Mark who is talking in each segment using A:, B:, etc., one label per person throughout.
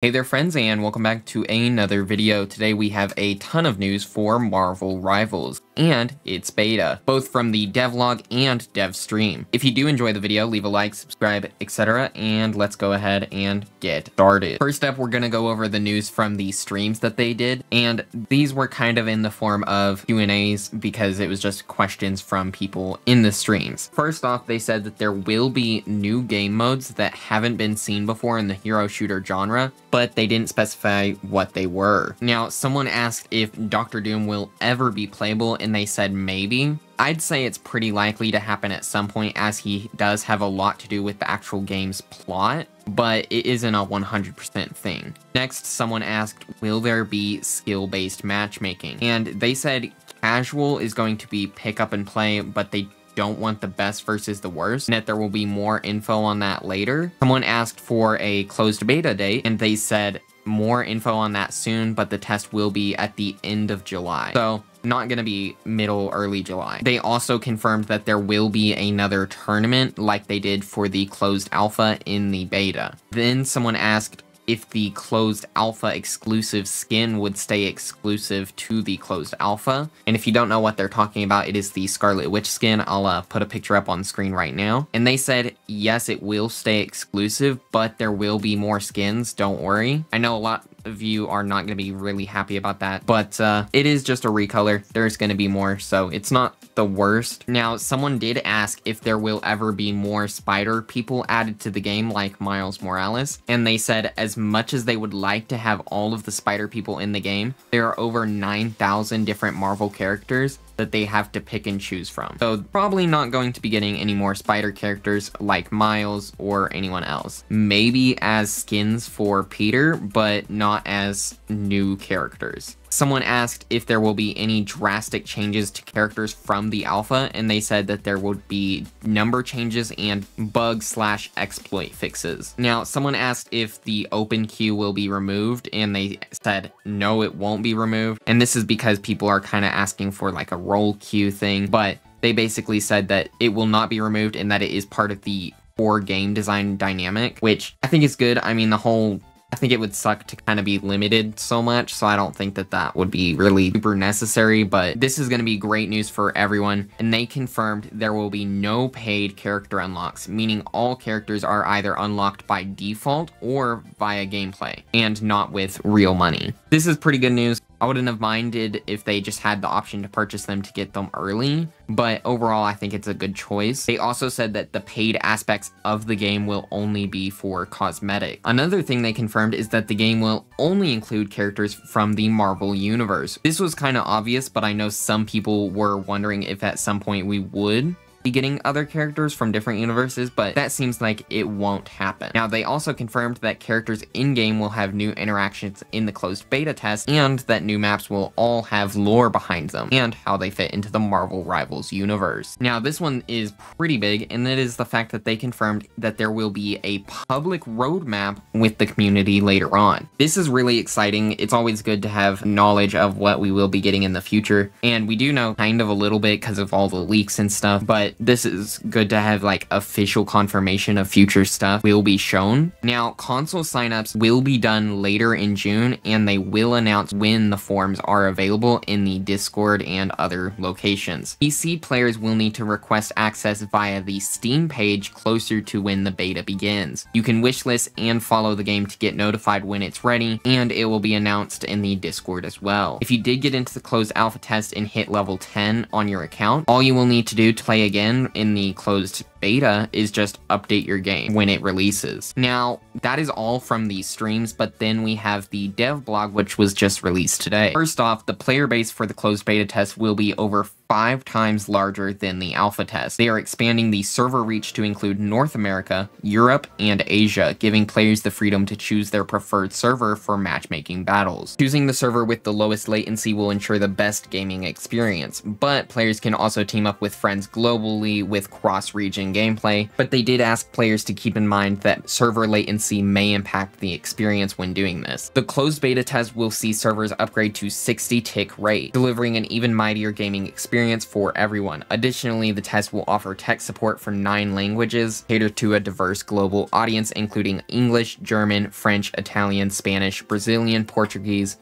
A: Hey there friends, and welcome back to another video. Today we have a ton of news for Marvel Rivals and its beta, both from the devlog and dev stream. If you do enjoy the video, leave a like, subscribe, etc. and let's go ahead and get started. First up, we're gonna go over the news from the streams that they did, and these were kind of in the form of Q&As because it was just questions from people in the streams. First off, they said that there will be new game modes that haven't been seen before in the hero shooter genre, but they didn't specify what they were. Now, someone asked if Dr. Doom will ever be playable, and they said maybe. I'd say it's pretty likely to happen at some point, as he does have a lot to do with the actual game's plot, but it isn't a 100% thing. Next, someone asked, will there be skill-based matchmaking? And they said casual is going to be pick up and play, but they don't want the best versus the worst, and that there will be more info on that later. Someone asked for a closed beta date, and they said more info on that soon, but the test will be at the end of July. So not gonna be middle, early July. They also confirmed that there will be another tournament like they did for the closed alpha in the beta. Then someone asked if the closed alpha exclusive skin would stay exclusive to the closed alpha. And if you don't know what they're talking about, it is the Scarlet Witch skin. I'll put a picture up on the screen right now. And they said, yes, it will stay exclusive, but there will be more skins, don't worry. I know a lot of you are not going to be really happy about that, but it is just a recolor. There's going to be more, so it's not the worst. Now, someone did ask if there will ever be more spider people added to the game like Miles Morales, and they said as much as they would like to have all of the spider people in the game, there are over 9,000 different Marvel characters that they have to pick and choose from. So probably not going to be getting any more spider characters like Miles or anyone else. Maybe as skins for Peter, but not as new characters. Someone asked if there will be any drastic changes to characters from the alpha, and they said that there would be number changes and bug/exploit fixes. Now, someone asked if the open queue will be removed, and they said no, it won't be removed. And this is because people are kind of asking for like a role queue thing, but they basically said that it will not be removed and that it is part of the core game design dynamic, which I think is good. I mean, I think it would suck to kind of be limited so much, so I don't think that that would be really super necessary, but this is going to be great news for everyone. And they confirmed there will be no paid character unlocks, meaning all characters are either unlocked by default or via gameplay, and not with real money. This is pretty good news. I wouldn't have minded if they just had the option to purchase them to get them early, but overall I think it's a good choice. They also said that the paid aspects of the game will only be for cosmetic. Another thing they confirmed is that the game will only include characters from the Marvel Universe. This was kind of obvious, but I know some people were wondering if at some point we would be getting other characters from different universes, but that seems like it won't happen. Now, they also confirmed that characters in-game will have new interactions in the closed beta test, and that new maps will all have lore behind them and how they fit into the Marvel Rivals universe. Now, this one is pretty big, and it is the fact that they confirmed that there will be a public roadmap with the community later on. This is really exciting. It's always good to have knowledge of what we will be getting in the future, and we do know kind of a little bit because of all the leaks and stuff, but this is good to have like official confirmation of future stuff will be shown. Now, console signups will be done later in June, and they will announce when the forms are available in the Discord and other locations. PC players will need to request access via the Steam page closer to when the beta begins. You can wishlist and follow the game to get notified when it's ready, and it will be announced in the Discord as well. If you did get into the closed alpha test and hit level 10 on your account, all you will need to do to play again in the closed beta is just update your game when it releases. Now, that is all from these streams, but then we have the dev blog, which was just released today. First off, the player base for the closed beta test will be over 5 times larger than the alpha test. They are expanding the server reach to include North America, Europe, and Asia, giving players the freedom to choose their preferred server for matchmaking battles. Choosing the server with the lowest latency will ensure the best gaming experience, but players can also team up with friends globally with cross-region gameplay, but they did ask players to keep in mind that server latency may impact the experience when doing this. The closed beta test will see servers upgrade to 60 tick rate, delivering an even mightier gaming experience experience for everyone. Additionally, the test will offer tech support for 9 languages, cater to a diverse global audience including English, German, French, Italian, Spanish, Brazilian, Portuguese,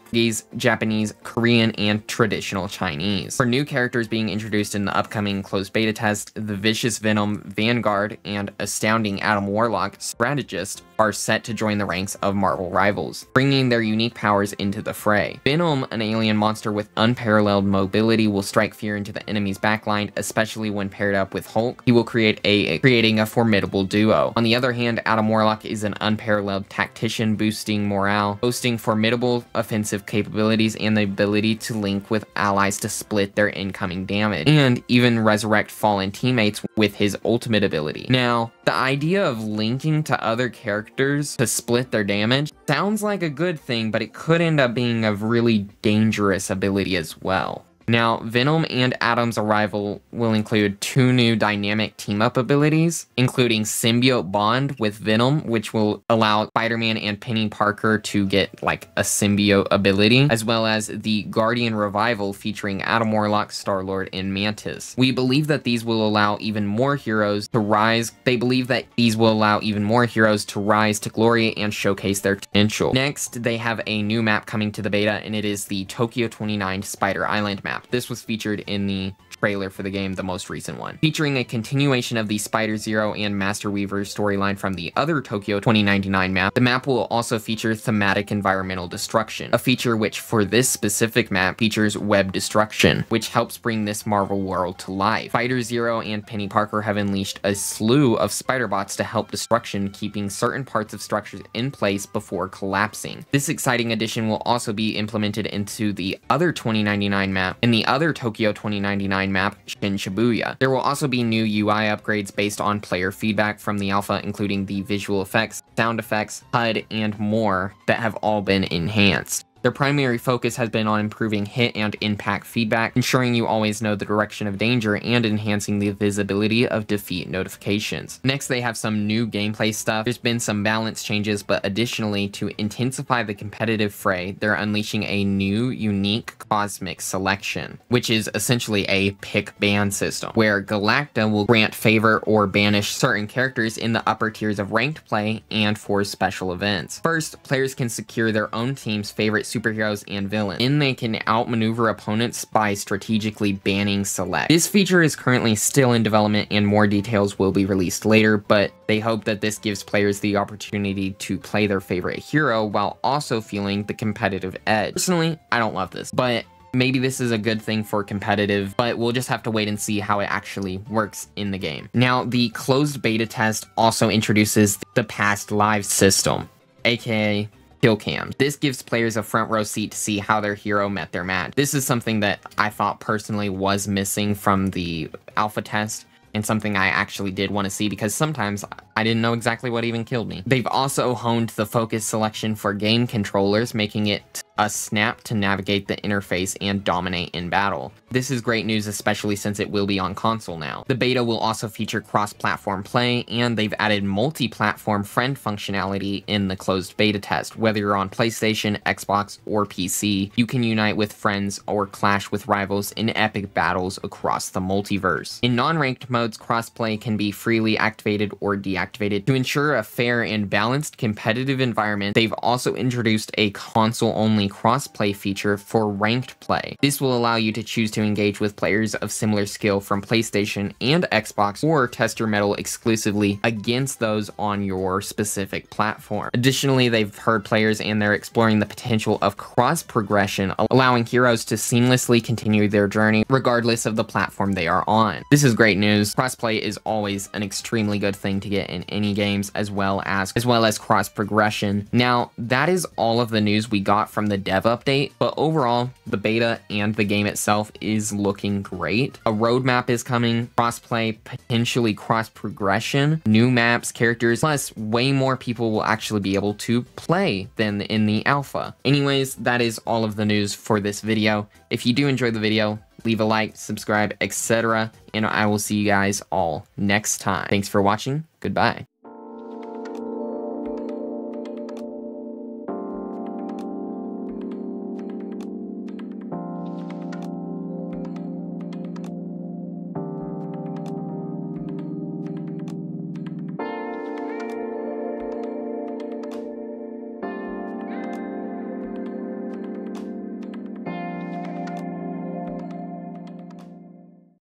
A: Japanese, Korean, and traditional Chinese. For new characters being introduced in the upcoming closed beta test, the Vicious Venom, Vanguard, and Astounding Adam Warlock Strategist are set to join the ranks of Marvel Rivals, bringing their unique powers into the fray. Venom, an alien monster with unparalleled mobility, will strike fear into the enemy's backline, especially when paired up with Hulk. He will creating a formidable duo. On the other hand, Adam Warlock is an unparalleled tactician, boosting morale, boasting formidable offensive capabilities and the ability to link with allies to split their incoming damage, and even resurrect fallen teammates with his ultimate ability. Now, the idea of linking to other characters to split their damage sounds like a good thing, but it could end up being a really dangerous ability as well. Now, Venom and Adam's arrival will include 2 new dynamic team-up abilities, including Symbiote Bond with Venom, which will allow Spider-Man and Penny Parker to get like a symbiote ability, as well as the Guardian Revival featuring Adam Warlock, Star-Lord, and Mantis. We believe that these will allow even more heroes to rise. They believe that these will allow even more heroes to rise to glory and showcase their potential. Next, they have a new map coming to the beta, and it is the Tokyo 29 Spider Island map. This was featured in the trailer for the game, the most recent one, featuring a continuation of the Spider-Zero and Master Weaver storyline from the other Tokyo 2099 map. The map will also feature thematic environmental destruction, a feature which for this specific map features web destruction, which helps bring this Marvel world to life. Spider-Zero and Penny Parker have unleashed a slew of spider bots to help destruction, keeping certain parts of structures in place before collapsing. This exciting addition will also be implemented into the other 2099 map and the other Tokyo 2099 map, Shin Shibuya. There will also be new UI upgrades based on player feedback from the alpha, including the visual effects, sound effects, HUD, and more that have all been enhanced. Their primary focus has been on improving hit and impact feedback, ensuring you always know the direction of danger and enhancing the visibility of defeat notifications. Next, they have some new gameplay stuff. There's been some balance changes, but additionally, to intensify the competitive fray, they're unleashing a new, unique cosmic selection, which is essentially a pick-ban system, where Galacta will grant favor or banish certain characters in the upper tiers of ranked play and for special events. First, players can secure their own team's favorite superheroes and villains, and they can outmaneuver opponents by strategically banning select. This feature is currently still in development and more details will be released later, but they hope that this gives players the opportunity to play their favorite hero while also feeling the competitive edge. Personally, I don't love this, but maybe this is a good thing for competitive, but we'll just have to wait and see how it actually works in the game. Now, the closed beta test also introduces the past live system, aka kill cams. This gives players a front row seat to see how their hero met their match. This is something that I thought personally was missing from the alpha test, and something I actually did want to see because sometimes I didn't know exactly what even killed me. They've also honed the focus selection for game controllers, making it a snap to navigate the interface and dominate in battle. This is great news, especially since it will be on console now. The beta will also feature cross-platform play, and they've added multi-platform friend functionality in the closed beta test. Whether you're on PlayStation, Xbox, or PC, you can unite with friends or clash with rivals in epic battles across the multiverse. In non-ranked modes, crossplay can be freely activated or deactivated. To ensure a fair and balanced competitive environment, they've also introduced a console-only crossplay feature for ranked play. This will allow you to choose to engage with players of similar skill from PlayStation and Xbox, or test your mettle exclusively against those on your specific platform. Additionally, they've heard players and they're exploring the potential of cross progression, allowing heroes to seamlessly continue their journey regardless of the platform they are on. This is great news. Crossplay is always an extremely good thing to get in any games, as well as cross progression. Now, that is all of the news we got from the dev update, but overall, the beta and the game itself is looking great. A roadmap is coming, crossplay, potentially cross progression, new maps, characters, plus way more people will actually be able to play than in the alpha. Anyways, that is all of the news for this video. If you do enjoy the video, leave a like, subscribe, etc., and I will see you guys all next time. Thanks for watching. Goodbye.